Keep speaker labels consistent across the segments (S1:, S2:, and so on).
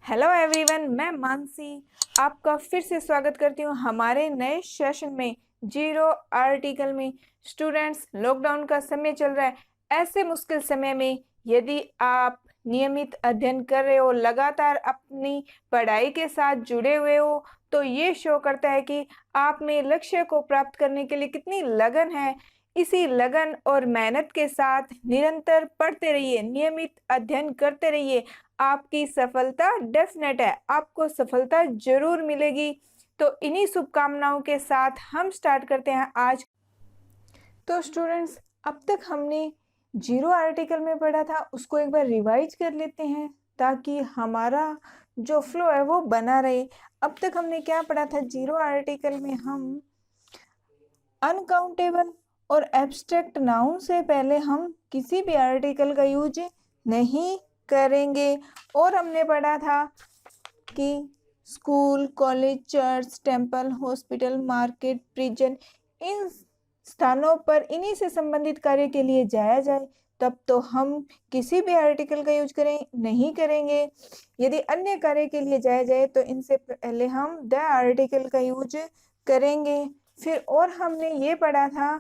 S1: Hello everyone, मैं मानसी आपका फिर से स्वागत करती हूँ हमारे नए सेशन में। जीरो आर्टिकल में स्टूडेंट्स, लॉकडाउन का समय चल रहा है। ऐसे मुश्किल समय में यदि आप नियमित अध्ययन कर रहे हो, लगातार अपनी पढ़ाई के साथ जुड़े हुए हो, तो ये शो करता है कि आप में लक्ष्य को प्राप्त करने के लिए कितनी लगन है। इसी लगन और मेहनत के साथ निरंतर पढ़ते रहिए, नियमित अध्ययन करते रहिए। आपकी सफलता डेफिनेट है, आपको सफलता जरूर मिलेगी। तो इन्हीं शुभकामनाओं के साथ हम स्टार्ट करते हैं आज। तो स्टूडेंट्स, अब तक हमने जीरो आर्टिकल में पढ़ा था, उसको एक बार रिवाइज कर लेते हैं ताकि हमारा जो फ्लो है वो बना रहे। अब तक हमने क्या पढ़ा था? जीरो आर्टिकल में हम अनकाउंटेबल और एब्स्ट्रैक्ट नाउन से पहले हम किसी भी आर्टिकल का यूज नहीं करेंगे। और हमने पढ़ा था कि school, college, church, temple, hospital, market, prison, इन स्थानों पर इन्हीं से संबंधित कार्य के लिए जाया जाए तब तो हम किसी भी आर्टिकल का यूज नहीं करेंगे। यदि अन्य कार्य के लिए जाया जाए तो इनसे पहले हम द आर्टिकल का यूज करेंगे। फिर और हमने ये पढ़ा था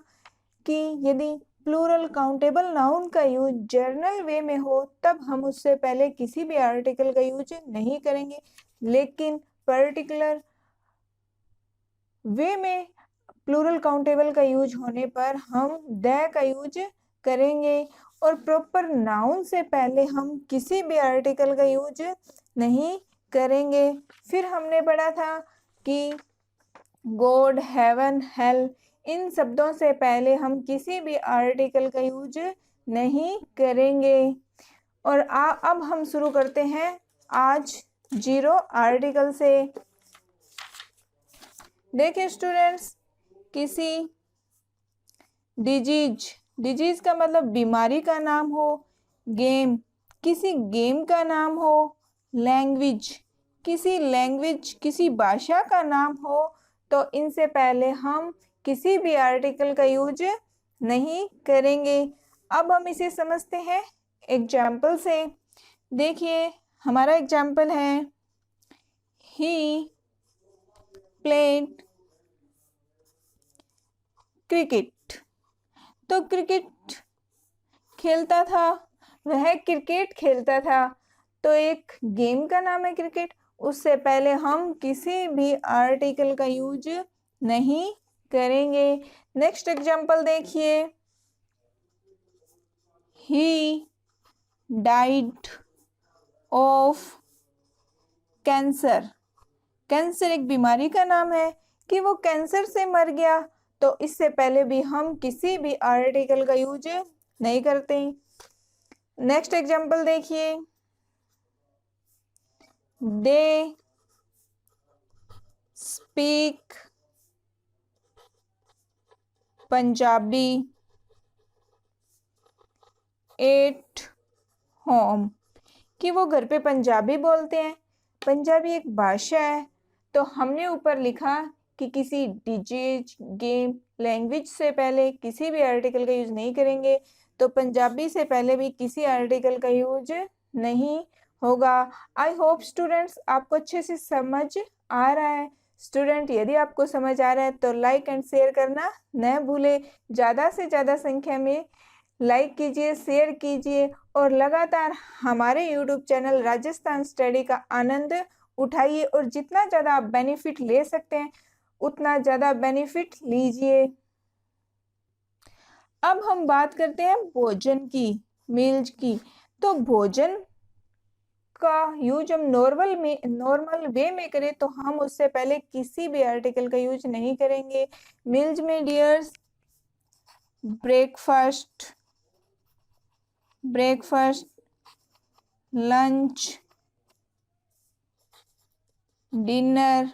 S1: कि यदि प्लूरल काउंटेबल नाउन का यूज जर्नल वे में हो तब हम उससे पहले किसी भी आर्टिकल का यूज नहीं करेंगे, लेकिन पर्टिकुलर वे में प्लूरल काउंटेबल का यूज होने पर हम द का यूज करेंगे। और प्रॉपर नाउन से पहले हम किसी भी आर्टिकल का यूज नहीं करेंगे। फिर हमने पढ़ा था कि गॉड, हेवन, हेल, इन शब्दों से पहले हम किसी भी आर्टिकल का यूज नहीं करेंगे। और अब हम शुरू करते हैं आज जीरो आर्टिकल से। देखिए स्टूडेंट्स, किसी डिजीज का मतलब बीमारी का नाम हो, गेम किसी गेम का नाम हो, लैंग्वेज किसी भाषा का नाम हो, तो इनसे पहले हम किसी भी आर्टिकल का यूज नहीं करेंगे। अब हम इसे समझते हैं एग्जाम्पल से। देखिए हमारा एग्जाम्पल है, ही प्लेड क्रिकेट। तो क्रिकेट खेलता था, वह क्रिकेट खेलता था, तो एक गेम का नाम है क्रिकेट। उससे पहले हम किसी भी आर्टिकल का यूज नहीं करेंगे। नेक्स्ट एग्जांपल देखिए, he died of cancer. Cancer एक बीमारी का नाम है कि वो कैंसर से मर गया, तो इससे पहले भी हम किसी भी आर्टिकल का यूज नहीं करते। नेक्स्ट एग्जांपल देखिए, they speak Punjabi at home, कि वो घर पे पंजाबी बोलते हैं। पंजाबी एक भाषा है, तो हमने ऊपर लिखा कि किसी डिजीज, गेम, लैंग्वेज से पहले किसी भी आर्टिकल का यूज नहीं करेंगे, तो पंजाबी से पहले भी किसी आर्टिकल का यूज नहीं होगा। आई होप स्टूडेंट्स आपको अच्छे से समझ आ रहा है। स्टूडेंट, यदि आपको समझ आ रहा है तो लाइक एंड शेयर करना न भूले। ज़्यादा से ज़्यादा संख्या में लाइक कीजिए, शेयर कीजिए और लगातार हमारे YouTube चैनल राजस्थान स्टडी का आनंद उठाइए और जितना ज़्यादा आप बेनिफिट ले सकते हैं उतना ज़्यादा बेनिफिट लीजिए। अब हम बात करते हैं भोजन की, मील्स की। तो भोजन का यूज हम नॉर्मल वे में करें तो हम उससे पहले किसी भी आर्टिकल का यूज नहीं करेंगे। मील्स में डियर्स, ब्रेकफास्ट, लंच, डिनर,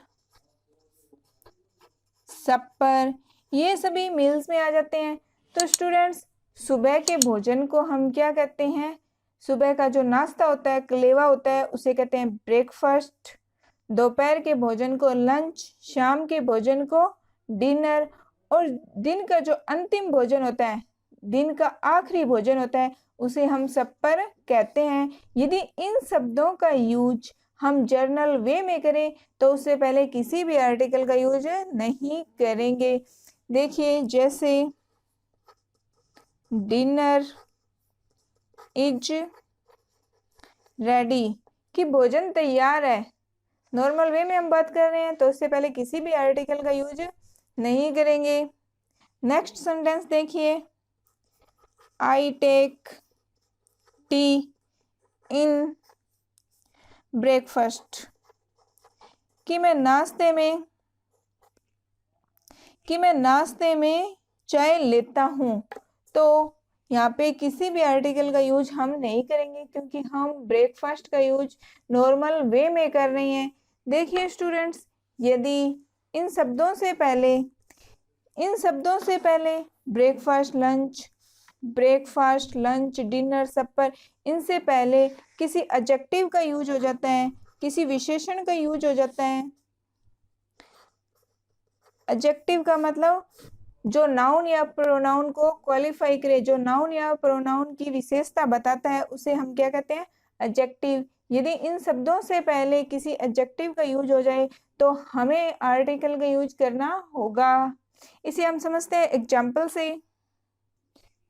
S1: सपर, ये सभी मील्स में आ जाते हैं। तो स्टूडेंट्स, सुबह के भोजन को हम क्या कहते हैं? सुबह का जो नाश्ता होता है, कलेवा होता है, उसे कहते हैं ब्रेकफास्ट। दोपहर के भोजन को लंच, शाम के भोजन को डिनर, और दिन का जो अंतिम भोजन होता है, दिन का आखिरी भोजन होता है, उसे हम सपर कहते हैं। यदि इन शब्दों का यूज हम जर्नल वे में करें तो उससे पहले किसी भी आर्टिकल का यूज नहीं करेंगे। देखिए जैसे डिनर इज रेडी, कि भोजन तैयार है। नॉर्मल वे में हम बात कर रहे हैं तो उससे पहले किसी भी आर्टिकल का यूज नहीं करेंगे। नेक्स्ट सेंटेंस देखिए, I take tea in breakfast, कि मैं नाश्ते में चाय लेता हूँ। तो यहाँ पे किसी भी आर्टिकल का यूज हम नहीं करेंगे क्योंकि हम ब्रेकफास्ट का यूज नॉर्मल वे में कर रहे हैं। देखिए स्टूडेंट्स, यदि इन शब्दों से पहले ब्रेकफास्ट लंच डिनर सपर, इनसे पहले किसी एडजेक्टिव का यूज हो जाता है, किसी विशेषण का यूज हो जाता है। एडजेक्टिव का मतलब जो नाउन या प्रोनाउन को क्वालिफाई करे, जो नाउन या प्रोनाउन की विशेषता बताता है, उसे हम क्या कहते हैं? एडजेक्टिव। यदि इन शब्दों से पहले किसी एडजेक्टिव का यूज हो जाए तो हमें आर्टिकल का यूज करना होगा। इसे हम समझते हैं एग्जाम्पल से।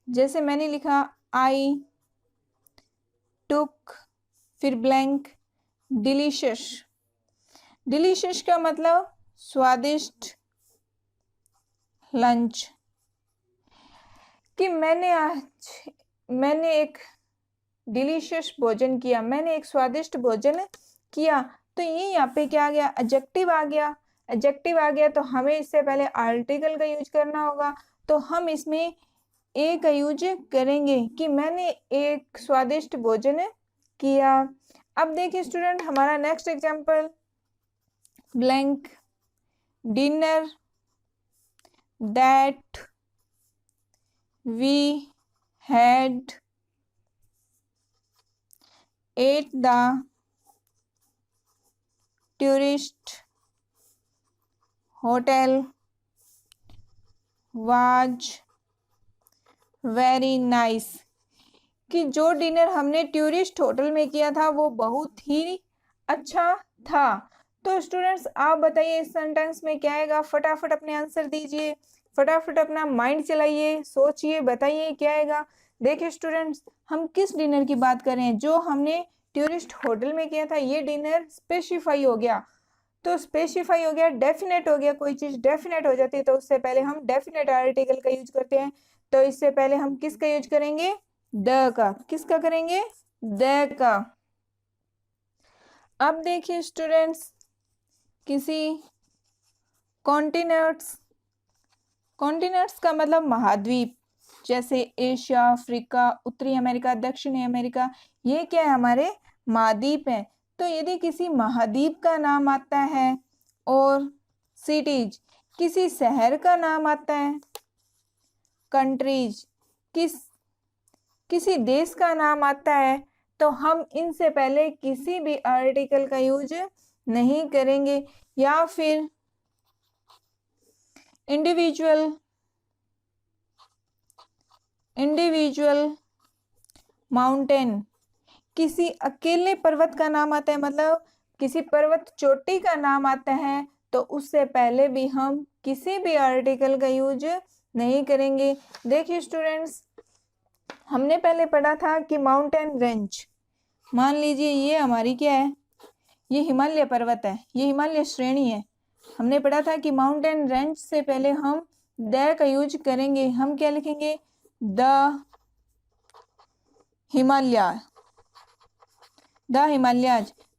S1: जैसे मैंने लिखा आई टुक, फिर ब्लैंक, डिलीशियस। डिलीशियस का मतलब स्वादिष्ट लंच, कि मैंने एक डिलीशियस भोजन किया, मैंने एक स्वादिष्ट भोजन किया। तो ये यहाँ पे क्या आ गया? एडजेक्टिव आ गया। एडजेक्टिव आ गया तो हमें इससे पहले आर्टिकल का यूज करना होगा। तो हम इसमें ए का यूज करेंगे कि मैंने एक स्वादिष्ट भोजन किया। अब देखिए स्टूडेंट, हमारा next example, blank, dinner that we had at the tourist hotel was very nice, कि जो डिनर हमने टूरिस्ट होटल में किया था वो बहुत ही अच्छा था। तो स्टूडेंट्स, आप बताइए इस सेंटेंस में क्या आएगा? फटाफट अपने आंसर दीजिए, फटाफट अपना माइंड चलाइए, सोचिए, बताइए क्या आएगा। देखिए स्टूडेंट्स, हम किस डिनर की बात कर रहे हैं? जो हमने टूरिस्ट होटल में किया था, ये डिनर स्पेसिफाई हो गया। तो स्पेसिफाई हो गया, डेफिनेट हो गया। कोई चीज डेफिनेट हो जाती है तो उससे पहले हम डेफिनेट आर्टिकल का यूज करते हैं। तो इससे पहले हम किसका यूज करेंगे? द का। किसका करेंगे? द का। अब देखिए स्टूडेंट्स, किसी कॉन्टिनेंट्स का मतलब महाद्वीप, जैसे एशिया, अफ्रीका, उत्तरी अमेरिका, दक्षिणी अमेरिका, ये क्या है? हमारे महाद्वीप है। तो यदि किसी महाद्वीप का नाम आता है और सिटीज, किसी शहर का नाम आता है, कंट्रीज, किसी देश का नाम आता है, तो हम इनसे पहले किसी भी आर्टिकल का यूज नहीं करेंगे। या फिर इंडिविजुअल माउंटेन, किसी अकेले पर्वत का नाम आता है, मतलब किसी पर्वत चोटी का नाम आता है, तो उससे पहले भी हम किसी भी आर्टिकल का यूज नहीं करेंगे। देखिए स्टूडेंट्स, हमने पहले पढ़ा था कि माउंटेन रेंज, मान लीजिए ये हमारी क्या है? ये हिमालय पर्वत है, ये हिमालय श्रेणी है। हमने पढ़ा था कि माउंटेन रेंज से पहले हम द का यूज करेंगे। हम क्या लिखेंगे? द हिमालयाज।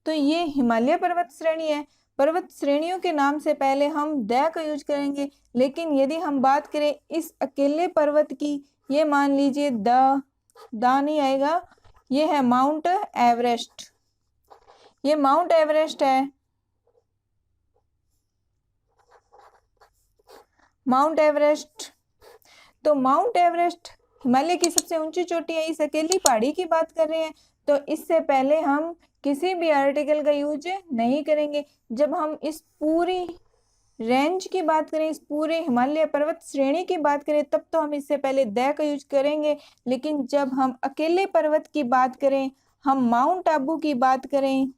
S1: तो ये हिमालय पर्वत श्रेणी है। पर्वत श्रेणियों के नाम से पहले हम द का यूज करेंगे। लेकिन यदि हम बात करें इस अकेले पर्वत की, ये मान लीजिए द नहीं आएगा, ये है माउंट एवरेस्ट। ये माउंट एवरेस्ट है, माउंट एवरेस्ट। तो माउंट एवरेस्ट हिमालय की सबसे ऊंची चोटी है, इस अकेली पहाड़ी की बात कर रहे हैं। तो इससे पहले हम किसी भी आर्टिकल का यूज नहीं करेंगे। जब हम इस पूरी रेंज की बात करें, इस पूरे हिमालय पर्वत श्रेणी की बात करें, तब तो हम इससे पहले द का यूज करेंगे। लेकिन जब हम अकेले पर्वत की बात करें, हम माउंट आबू की बात करें,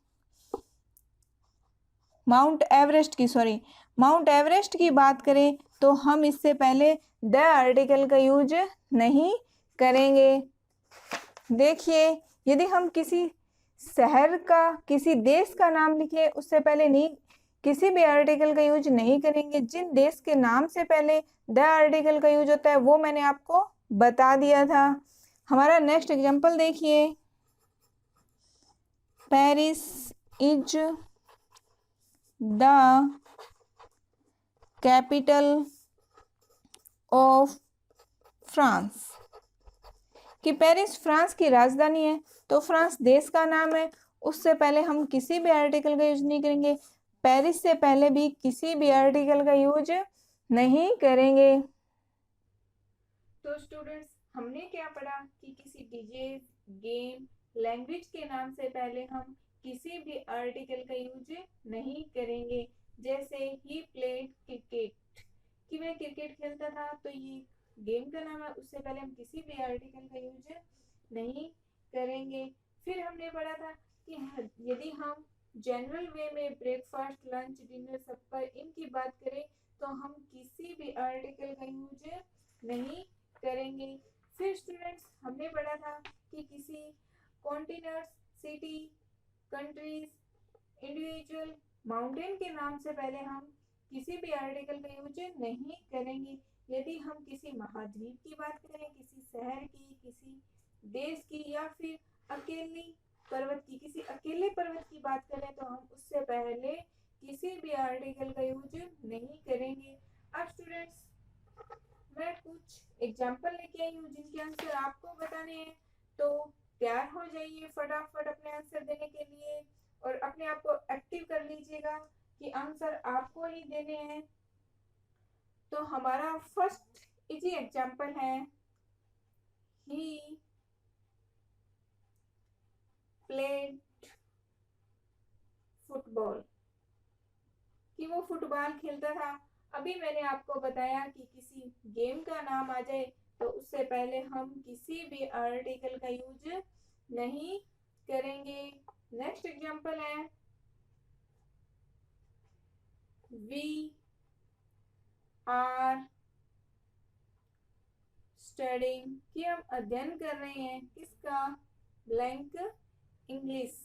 S1: माउंट एवरेस्ट की बात करें तो हम इससे पहले द आर्टिकल का यूज नहीं करेंगे। देखिए, यदि हम किसी शहर का, किसी देश का नाम लिखे उससे पहले नहीं, किसी भी आर्टिकल का यूज नहीं करेंगे। जिन देश के नाम से पहले द आर्टिकल का यूज होता है वो मैंने आपको बता दिया था। हमारा नेक्स्ट एग्जांपल देखिए, Paris is the capital of France, कि पेरिस फ्रांस की राजधानी है, तो फ्रांस देश का नाम है, उससे पहले हम किसी भी आर्टिकल का यूज नहीं करेंगे। पेरिस से पहले भी किसी भी आर्टिकल का यूज नहीं करेंगे। तो स्टूडेंट्स, हमने क्या पढ़ा कि किसी डिजीज, गेम, लैंग्वेज के नाम से पहले हम किसी भी आर्टिकल का यूज नहीं करेंगे। जैसे ही प्लेड क्रिकेट, कि वह क्रिकेट खेलता था, तो ये गेम का नाम है, उससे पहले हम किसी भी आर्टिकल का यूज नहीं करेंगे। फिर हमने पढ़ा था कि यदि हम जनरल वे में ब्रेकफास्ट, लंच, डिनर, सपर इनकी बात करें तो हम किसी भी आर्टिकल का यूज नहीं करेंगे। फिर स्टूडेंट्स, हमने पढ़ा था कि किसी continents, city, countries, individual, mountain के नाम से पहले हम किसी भी आर्टिकल का यूज नहीं करेंगे। यदि हम किसी महाद्वीप की बात करें, किसी शहर की, किसी देश की, या फिर अकेली पर्वत की, किसी अकेले पर्वत की बात करें तो हम उससे पहले किसी भी आर्टिकल का यूज नहीं करेंगे। अब स्टूडेंट्स, मैं कुछ एग्जाम्पल लेके आई हूँ जिनके आंसर आपको बताने हैं, तो तैयार हो जाइए फटाफट अपने आंसर देने के लिए और अपने आप को एक्टिव कर लीजिएगा कि आंसर आपको ही देने हैं। तो हमारा फर्स्ट इजी एग्जाम्पल है, ही प्लेड फुटबॉल, कि वो फुटबॉल खेलता था। अभी मैंने आपको बताया कि किसी गेम का नाम आ जाए तो उससे पहले हम किसी भी आर्टिकल का यूज नहीं करेंगे। नेक्स्ट एग्जाम्पल है, वी आर स्टडिंग, कि हम अध्ययन कर रहे हैं किसका, ब्लैंक इंग्लिश,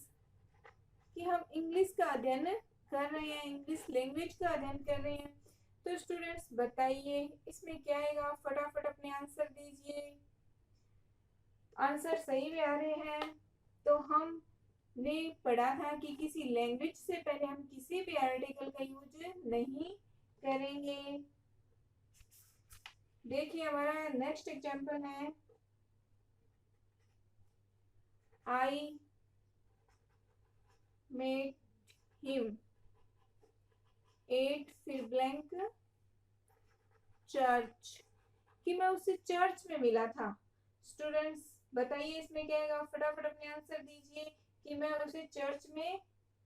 S1: कि हम इंग्लिश का अध्ययन कर रहे हैं, इंग्लिश लैंग्वेज का अध्ययन कर रहे हैं। तो स्टूडेंट्स बताइए इसमें क्या आएगा, फटाफट अपने आंसर दीजिए। आंसर सही में आ रहे हैं तो हमने पढ़ा था कि किसी लैंग्वेज से पहले हम किसी भी आर्टिकल का यूज नहीं करेंगे। देखिए, हमारा नेक्स्ट एग्जांपल है, आई मेट हिम एट, फिर ब्लैंक चर्च, कि मैं उससे चर्च में मिला था। स्टूडेंट्स बताइए इसमें क्या आएगा, फटाफट अपने आंसर दीजिए कि मैं उसे चर्च में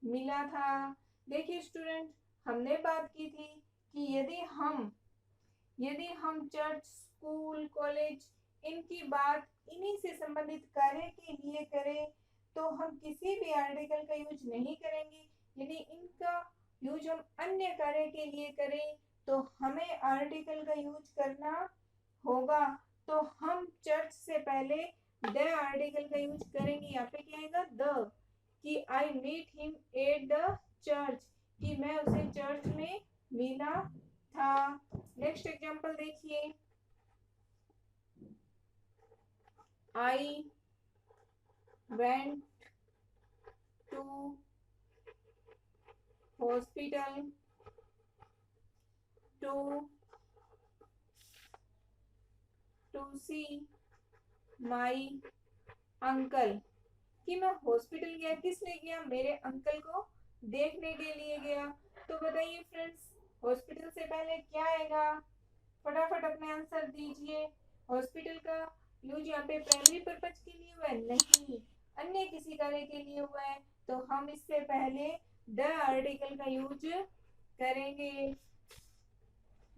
S1: मिला था। देखिए स्टूडेंट, हमने बात की थी कि यदि हम चर्च, स्कूल, कॉलेज इनकी बात इन्हीं से संबंधित कार्य के लिए करें तो हम किसी भी आर्टिकल का यूज नहीं करेंगे। यदि इनका यूज हम अन्य कार्य के लिए करें तो हमें आर्टिकल का यूज करना होगा। तो हम चर्च से पहले द आर्टिकल का यूज करेंगे। यहाँ पे क्या आएगा, द, कि I meet him at the church, कि मैं उसे चर्च में मिला था। नेक्स्ट एग्जांपल देखिए, I went to hospital to see my uncle, कि मैं हॉस्पिटल गया, किस लिए गया, मेरे अंकल को देखने के लिए गया। तो बताइए फ्रेंड्स, हॉस्पिटल से पहले क्या आएगा, फटाफट अपने आंसर दीजिए। हॉस्पिटल का यूज यहाँ पे प्राइमरी पर्पज के लिए हुआ है, नहीं, अन्य किसी कार्य के लिए हुआ है, तो हम इससे पहले द आर्टिकल का यूज करेंगे।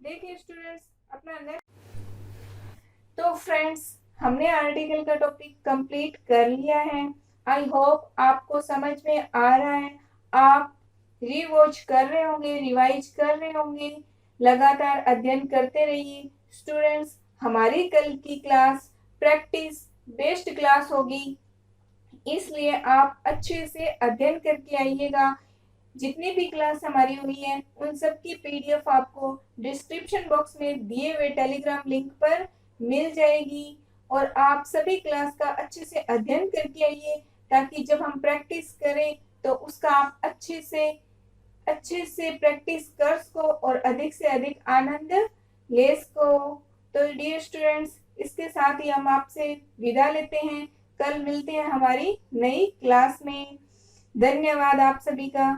S1: देखिए स्टूडेंट्स, अपना नेक्स्ट, तो फ्रेंड्स हमने आर्टिकल का टॉपिक कंप्लीट कर लिया है। आई होप आपको समझ में आ रहा है। आप रिवॉच कर रहे होंगे, रिवाइज कर रहे होंगे। लगातार अध्ययन करते रहिए स्टूडेंट्स। हमारी कल की क्लास प्रैक्टिस बेस्ड क्लास होगी, इसलिए आप अच्छे से अध्ययन करके आइएगा। जितनी भी क्लास हमारी हुई है उन सब की पीडीएफ आपको डिस्क्रिप्शन बॉक्स में दिए हुए टेलीग्राम लिंक पर मिल जाएगी और आप सभी क्लास का अच्छे से अध्ययन करके आइए, ताकि जब हम प्रैक्टिस करें तो उसका आप अच्छे से प्रैक्टिस कर सको और अधिक से अधिक आनंद ले सको। तो डियर स्टूडेंट्स, इसके साथ ही हम आपसे विदा लेते हैं। कल मिलते हैं हमारी नई क्लास में। धन्यवाद आप सभी का।